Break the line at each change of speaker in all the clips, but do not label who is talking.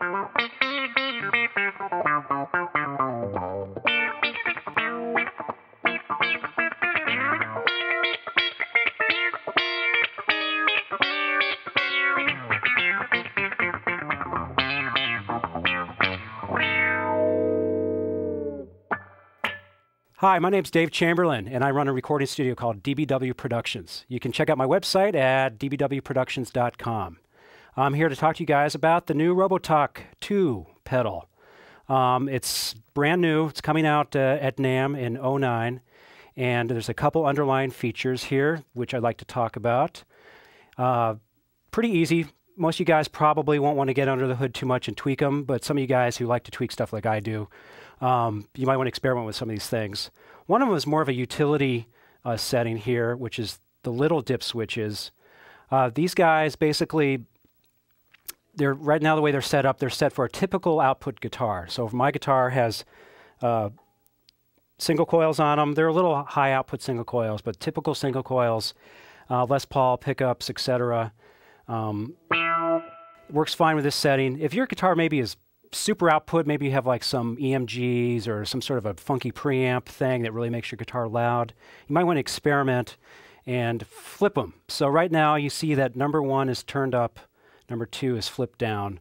Hi, my name's Dave Chamberlin, and I run a recording studio called DBW Productions. You can check out my website at dbwproductions.com. I'm here to talk to you guys about the new Robotalk 2 pedal. It's brand new. It's coming out at NAMM in '09, and there's a couple underlying features here which I'd like to talk about. Pretty easy. Most of you guys probably won't want to get under the hood too much and tweak them, but some of you guys who like to tweak stuff like I do, you might want to experiment with some of these things. One of them is more of a utility setting here, which is the little dip switches. These guys basically, right now the way they're set for a typical output guitar. So if my guitar has single coils on them, they're a little high output single coils, but typical single coils, Les Paul pickups, etc. Works fine with this setting. If your guitar maybe is super output, maybe you have like some EMGs or some sort of a funky preamp thing that really makes your guitar loud, you might want to experiment and flip them. So right now you see that number 1 is turned up, number 2 is flipped down.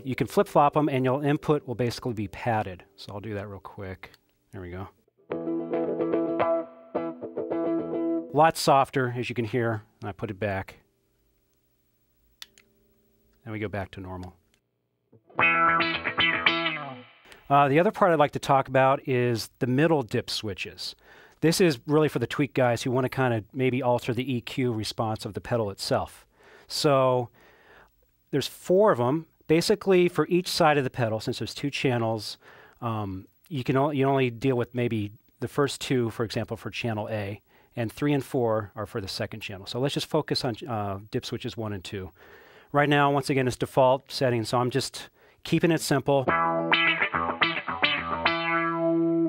You can flip-flop them and your input will basically be padded. So I'll do that real quick. There we go. A lot softer, as you can hear, and I put it back. And we go back to normal. The other part I'd like to talk about is the middle dip switches. This is really for the tweak guys who want to kind of maybe alter the EQ response of the pedal itself. So there's 4 of them. Basically, for each side of the pedal, since there's 2 channels, you only deal with maybe the first 2, for example, for channel A, and 3 and 4 are for the second channel. So let's just focus on dip switches 1 and 2. Right now, once again, it's default setting, so I'm just keeping it simple.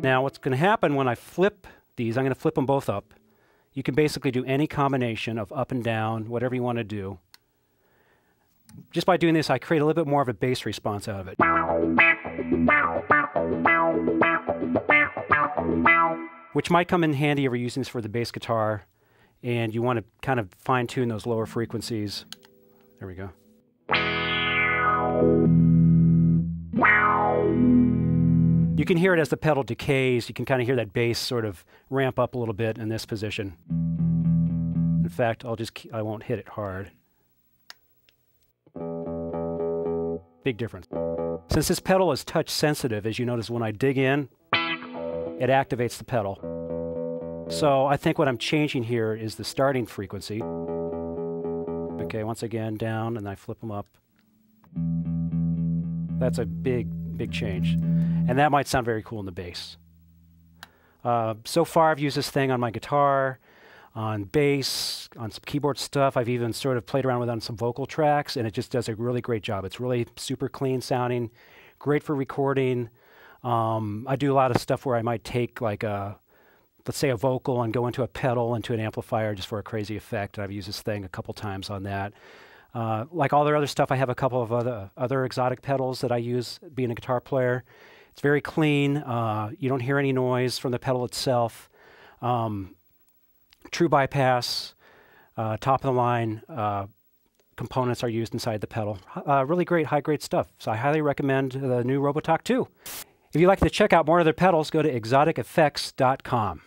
Now, what's going to happen when I flip these, I'm going to flip them both up. You can basically do any combination of up and down, whatever you want to do. Just by doing this, I create a little bit more of a bass response out of it. Which might come in handy if you're using this for the bass guitar and you want to kind of fine-tune those lower frequencies. There we go. You can hear it as the pedal decays. You can kind of hear that bass sort of ramp up a little bit in this position. In fact, I won't hit it hard. Big difference. Since this pedal is touch sensitive, as you notice when I dig in, it activates the pedal. So I think what I'm changing here is the starting frequency. Okay, once again, down, and I flip them up. That's a big change. And that might sound very cool in the bass. So far, I've used this thing on my guitar, on bass, on some keyboard stuff. I've even sort of played around with it on some vocal tracks, and it just does a really great job. It's really super clean sounding, great for recording. I do a lot of stuff where I might take like let's say a vocal and go into a pedal, into an amplifier just for a crazy effect. I've used this thing a couple times on that. Like all their other stuff, I have a couple of other Xotic pedals that I use being a guitar player. It's very clean. You don't hear any noise from the pedal itself. True bypass, top of the line components are used inside the pedal. Really great, high-grade stuff. So I highly recommend the new Robotalk 2. If you'd like to check out more of their pedals, go to xoticeffects.com.